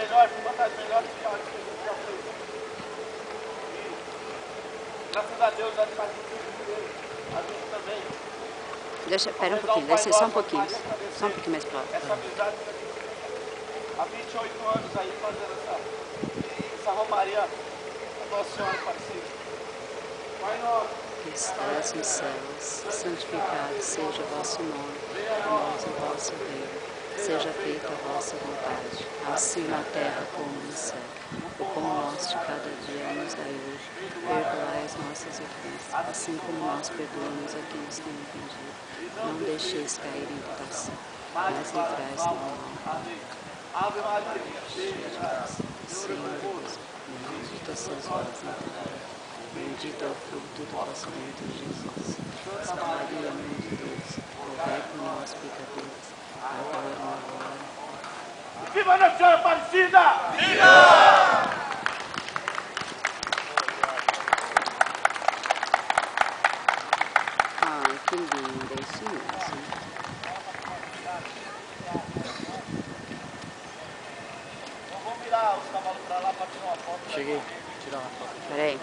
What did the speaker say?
melhores, uma das melhores viagens que a gente já fez. E, graças a Deus, já faz muito dele. A gente também. Deixa, pera um pouquinho, desce só um pouquinho. Só um pouquinho mais pra lá. Essa amizade que a gente tem há 28 anos aí fazendo essa romaria a Nossa Senhora Aparecida. Pai nosso que estás nos céus, santificado seja o vosso nome, venha a nós o vosso reino, seja feita a vossa vontade, assim na terra como no céu. O pão nosso de cada dia nos dai hoje, perdoai as nossas ofensas, assim como nós perdoamos a quem nos tem ofendido. Não deixeis cair em tentação, mas livrai-nos do mal. Ave Maria, cheia de graça, Senhor é Deus, bendita sois vós na terra. Bendito é o fruto do vosso ventre, Jesus. Santa Maria, Mãe de Deus, rogai por nós, pecadores, agora e na hora. Viva Nossa Senhora Aparecida! Viva! Ai, que lindo, é isso mesmo. Vamos virar os cavalos pra lá pra tirar uma foto. Cheguei, tirar uma foto. Peraí.